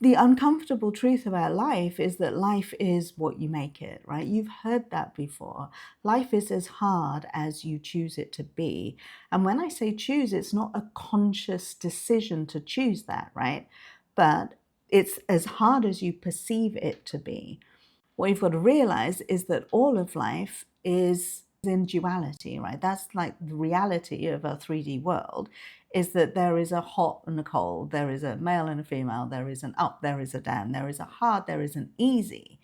the uncomfortable truth about life is that life is what you make it, right? You've heard that before. Life is as hard as you choose it to be. And when I say choose, it's not a conscious decision to choose that, right? But it's as hard as you perceive it to be. What you've got to realize is that all of life is in duality, right? That's like the reality of a 3D world, is that there is a hot and a cold, there is a male and a female, there is an up, there is a down, there is a hard, there is an easy.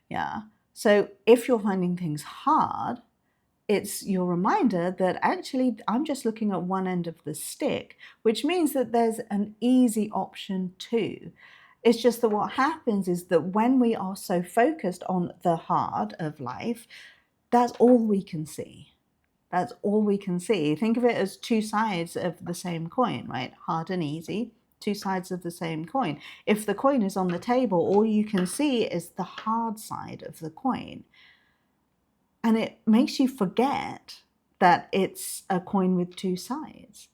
Yeah. So if you're finding things hard, it's your reminder that actually I'm just looking at one end of the stick, which means that there's an easy option too. It's just that what happens is that when we are so focused on the hard of life, that's all we can see. That's all we can see. Think of it as two sides of the same coin, right? Hard and easy, two sides of the same coin. If the coin is on the table, all you can see is the hard side of the coin. And it makes you forget that it's a coin with two sides.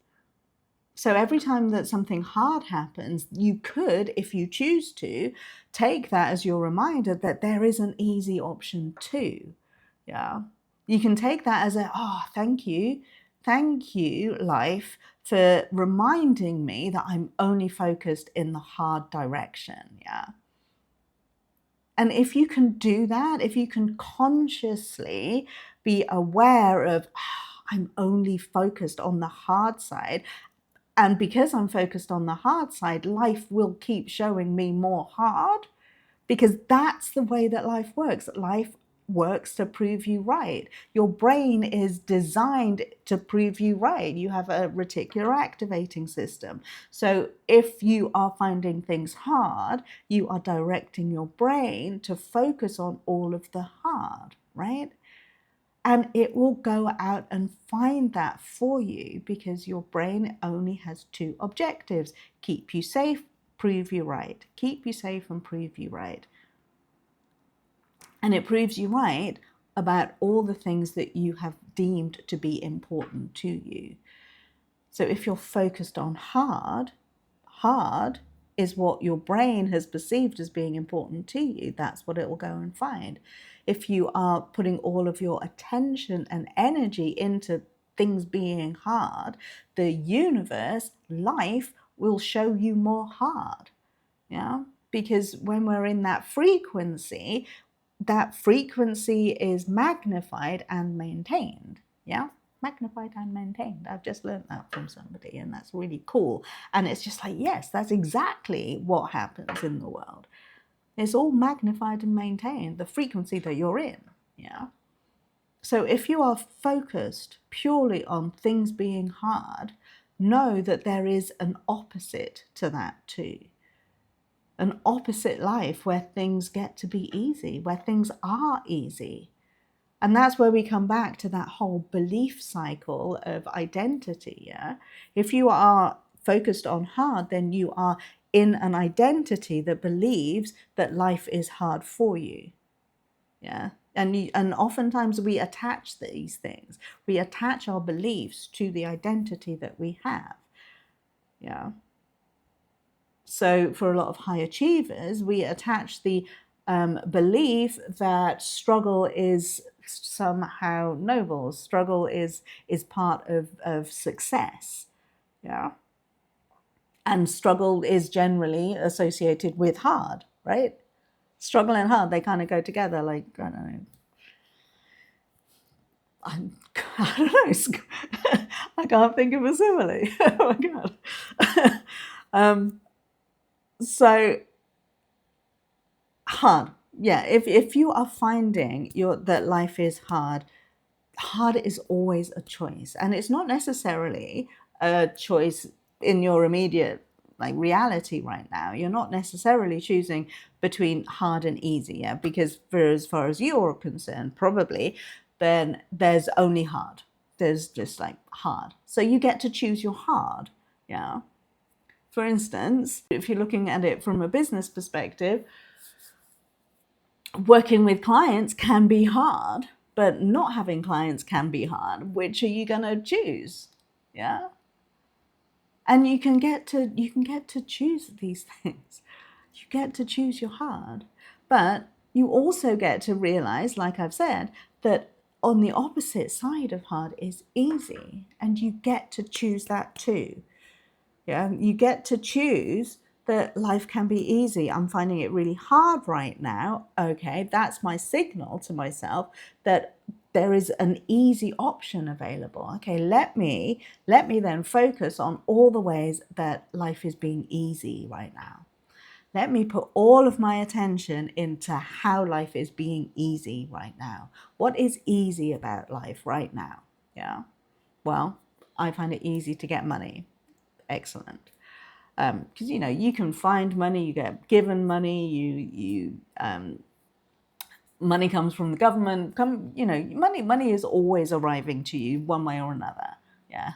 So every time that something hard happens, you could, if you choose to, take that as your reminder that there is an easy option too. Yeah. You can take that as thank you. Thank you, life, for reminding me that I'm only focused in the hard direction. Yeah. And if you can do that, if you can consciously be aware of, I'm only focused on the hard side, and because I'm focused on the hard side, life will keep showing me more hard, because that's the way that life works. Life works to prove you right. Your brain is designed to prove you right. You have a reticular activating system. So if you are finding things hard, you are directing your brain to focus on all of the hard, right? And it will go out and find that for you, because your brain only has two objectives: keep you safe, prove you right. Keep you safe and prove you right. And it proves you right about all the things that you have deemed to be important to you. So if you're focused on hard is what your brain has perceived as being important to you. That's what it will go and find. If you are putting all of your attention and energy into things being hard, the universe, life, will show you more hard. Yeah, because when we're in that frequency is magnified and maintained. Yeah, magnified and maintained. I've just learned that from somebody, and that's really cool. And it's just like, yes, that's exactly what happens in the world. It's all magnified and maintained, the frequency that you're in. Yeah. So if you are focused purely on things being hard, know that there is an opposite to that too. An opposite life where things get to be easy, where things are easy. And that's where we come back to that whole belief cycle of identity. Yeah? If you are focused on hard, then you are in an identity that believes that life is hard for you. Yeah. And oftentimes we attach these things. We attach our beliefs to the identity that we have. Yeah. So for a lot of high achievers, we attach the belief that struggle is somehow noble. Struggle is part of success. Yeah. And struggle is generally associated with hard, right? Struggle and hard, they kind of go together, like, I don't know. I don't know. I can't think of a simile. Oh my God. So hard. Yeah, if you are finding that life is hard is always a choice. And it's not necessarily a choice in your immediate reality right now. You're not necessarily choosing between hard and easy, yeah, because for as far as you're concerned, probably, then there's only hard. There's just hard. So you get to choose your hard, yeah. For instance, if you're looking at it from a business perspective, working with clients can be hard, but not having clients can be hard. Which are you going to choose? Yeah. And you can get to choose these things. You get to choose your hard. But you also get to realize, like I've said, that on the opposite side of hard is easy. And you get to choose that too. Yeah, you get to choose that life can be easy. I'm finding it really hard right now. Okay, that's my signal to myself that there is an easy option available. Okay, let me then focus on all the ways that life is being easy right now. Let me put all of my attention into how life is being easy right now. What is easy about life right now? Yeah. Well, I find it easy to get money. Excellent. Because you can find money, you get given money, money comes from the government. Money is always arriving to you one way or another. Yeah.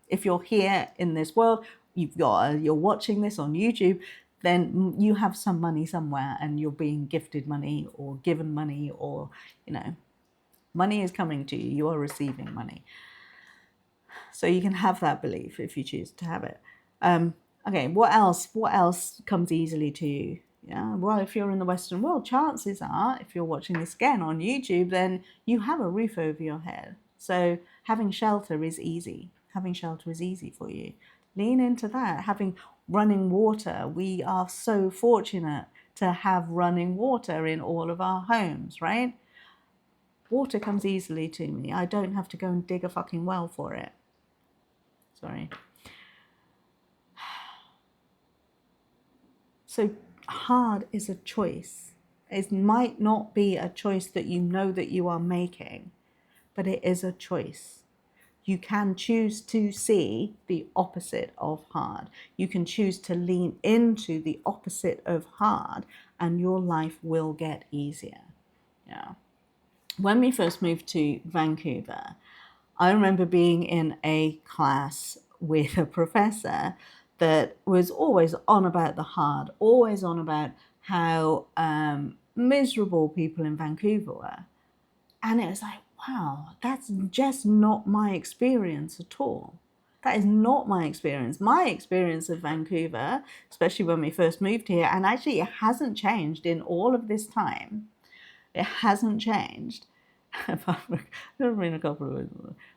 If you're here in this world, you're watching this on YouTube, then you have some money somewhere and you're being gifted money or given money, or money is coming to you. You are receiving money. So you can have that belief if you choose to have it. Okay, what else comes easily to you? Yeah, well, if you're in the Western world, chances are, if you're watching this again on YouTube, then you have a roof over your head. So having shelter is easy. Having shelter is easy for you. Lean into that. Having running water. We are so fortunate to have running water in all of our homes, right? Water comes easily to me. I don't have to go and dig a fucking well for it. Sorry. So hard is a choice. It might not be a choice that you know that you are making, but it is a choice. You can choose to see the opposite of hard. You can choose to lean into the opposite of hard, and your life will get easier. Yeah. When we first moved to Vancouver, I remember being in a class with a professor that was always on about the hard, always on about how miserable people in Vancouver were. And it was like, wow, that's just not my experience at all. That is not my experience. My experience of Vancouver, especially when we first moved here, and actually it hasn't changed in all of this time. It hasn't changed. There's been a couple of words,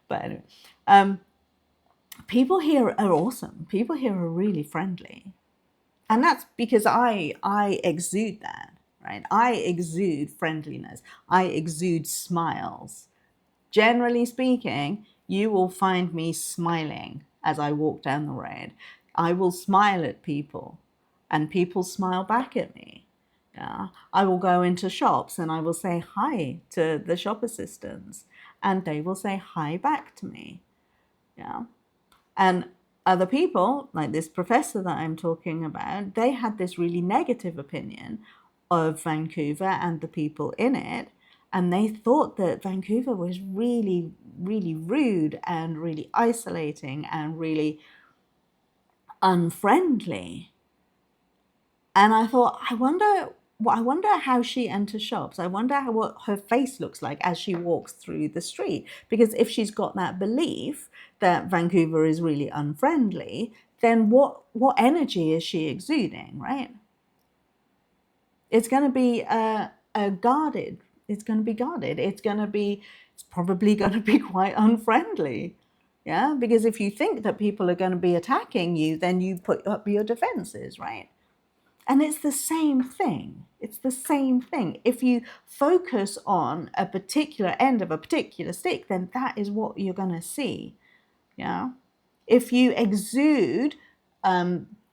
but anyway, people here are awesome. People here are really friendly, and that's because I exude that, right? I exude friendliness. I exude smiles. Generally speaking, you will find me smiling as I walk down the road. I will smile at people, and people smile back at me. Yeah. I will go into shops and I will say hi to the shop assistants, and they will say hi back to me. Yeah. And other people, like this professor that I'm talking about, they had this really negative opinion of Vancouver and the people in it. And they thought that Vancouver was really, really rude and really isolating and really unfriendly. And I thought, I wonder how she enters shops. I wonder what her face looks like as she walks through the street. Because if she's got that belief that Vancouver is really unfriendly, then what energy is she exuding, right? It's going to be guarded. It's going to be guarded. It's probably going to be quite unfriendly. Yeah, because if you think that people are going to be attacking you, then you put up your defenses, right? And it's the same thing. It's the same thing. If you focus on a particular end of a particular stick, then that is what you're going to see. Yeah. If you exude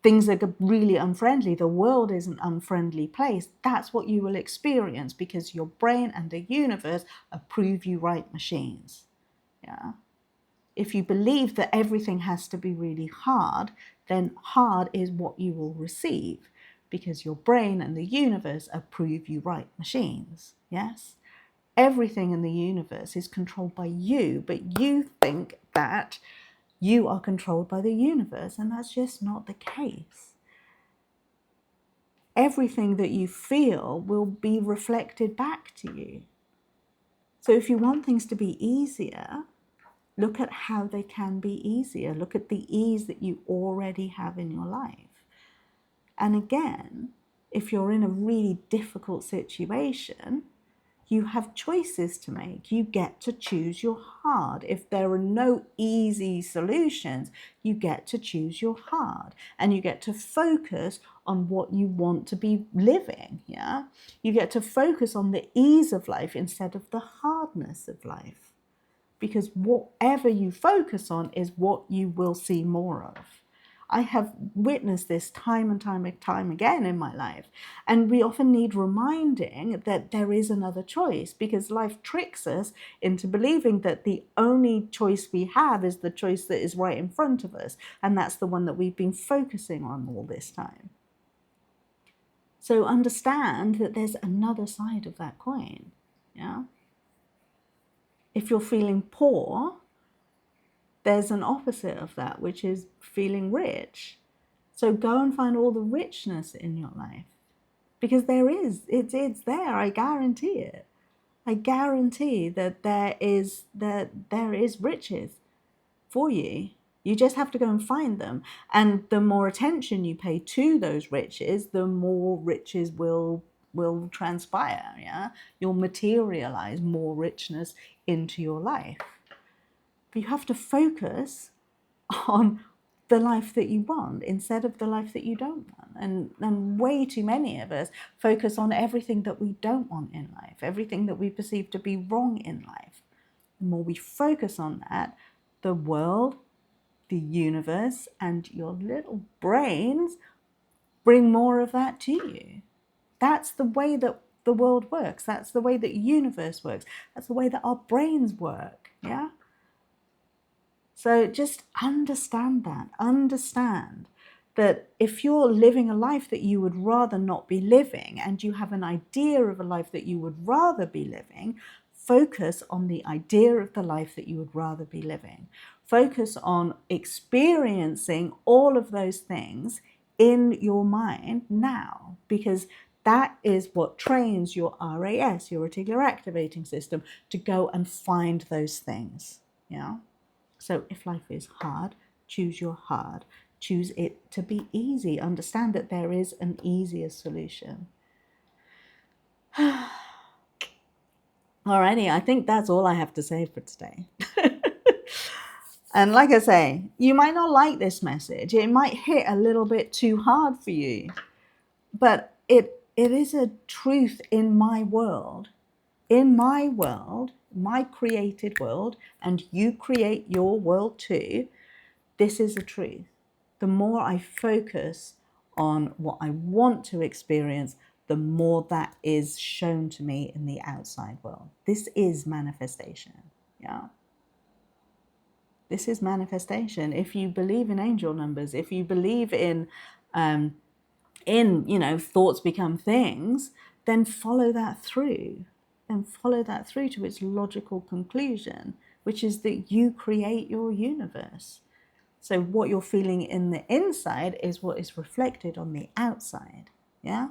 things that are really unfriendly, the world is an unfriendly place, that's what you will experience, because your brain and the universe are prove you right machines. Yeah. If you believe that everything has to be really hard, then hard is what you will receive, because your brain and the universe are prove you right machines. Yes? Everything in the universe is controlled by you, but you think that you are controlled by the universe, and that's just not the case. Everything that you feel will be reflected back to you. So if you want things to be easier, look at how they can be easier. Look at the ease that you already have in your life. And again, If you're in a really difficult situation, you have choices to make. You get to choose your hard. If there are no easy solutions, you get to choose your hard, and you get to focus on what you want to be living. Yeah, you get to focus on the ease of life instead of the hardness of life, because whatever you focus on is what you will see more of. I have witnessed this time and time again in my life. And we often need reminding that there is another choice, because life tricks us into believing that the only choice we have is the choice that is right in front of us. And that's the one that we've been focusing on all this time. So understand that there's another side of that coin. Yeah. If you're feeling poor, there's an opposite of that, which is feeling rich. So go and find all the richness in your life, because it's there. I guarantee it. I guarantee that there is riches for you. You just have to go and find them. And the more attention you pay to those riches, the more riches will transpire. Yeah, you'll materialize more richness into your life. But you have to focus on the life that you want instead of the life that you don't want. And way too many of us focus on everything that we don't want in life, everything that we perceive to be wrong in life. The more we focus on that, the world, the universe, and your little brains bring more of that to you. That's the way that the world works. That's the way that the universe works. That's the way that our brains work. Yeah. So just understand that. Understand that if you're living a life that you would rather not be living, and you have an idea of a life that you would rather be living, focus on the idea of the life that you would rather be living. Focus on experiencing all of those things in your mind now, because that is what trains your RAS, your reticular activating system, to go and find those things. Yeah. So if life is hard, choose your hard. Choose it to be easy. Understand that there is an easier solution. Alrighty, I think that's all I have to say for today. And like I say, you might not like this message. It might hit a little bit too hard for you. But it is a truth in my world. In my world, my created world, and you create your world too. This is the truth. The more I focus on what I want to experience, the more that is shown to me in the outside world. This is manifestation. Yeah. This is manifestation. If you believe in angel numbers, if you believe in thoughts become things, then follow that through. Then follow that through to its logical conclusion, which is that you create your universe. So what you're feeling in the inside is what is reflected on the outside. Yeah?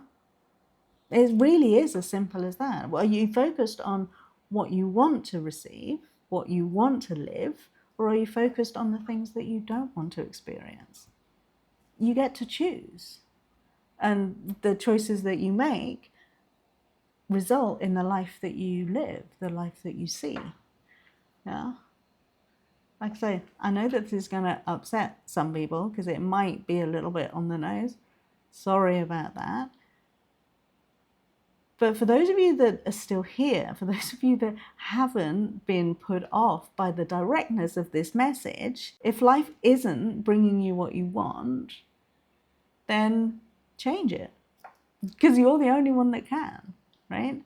It really is as simple as that. Well, are you focused on what you want to receive, what you want to live, or are you focused on the things that you don't want to experience? You get to choose. And the choices that you make result in the life that you live, the life that you see. Yeah? Like I say, I know that this is going to upset some people because it might be a little bit on the nose. Sorry about that. But for those of you that are still here, for those of you that haven't been put off by the directness of this message, if life isn't bringing you what you want, then change it. Because you're the only one that can, right?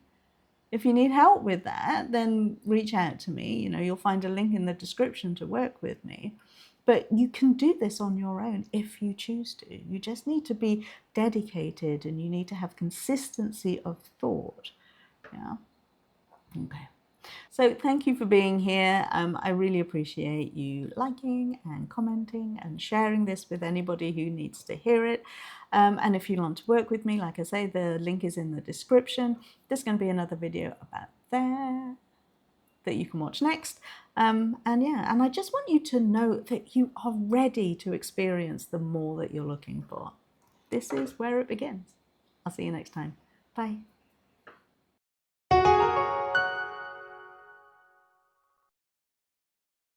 If you need help with that, then reach out to me. You'll find a link in the description to work with me. But you can do this on your own if you choose to. You just need to be dedicated, and you need to have consistency of thought. Yeah. Okay. So thank you for being here. I really appreciate you liking and commenting and sharing this with anybody who needs to hear it. And if you want to work with me, like I say, the link is in the description. There's going to be another video about that you can watch next. And I just want you to know that you are ready to experience the more that you're looking for. This is where it begins. I'll see you next time. Bye.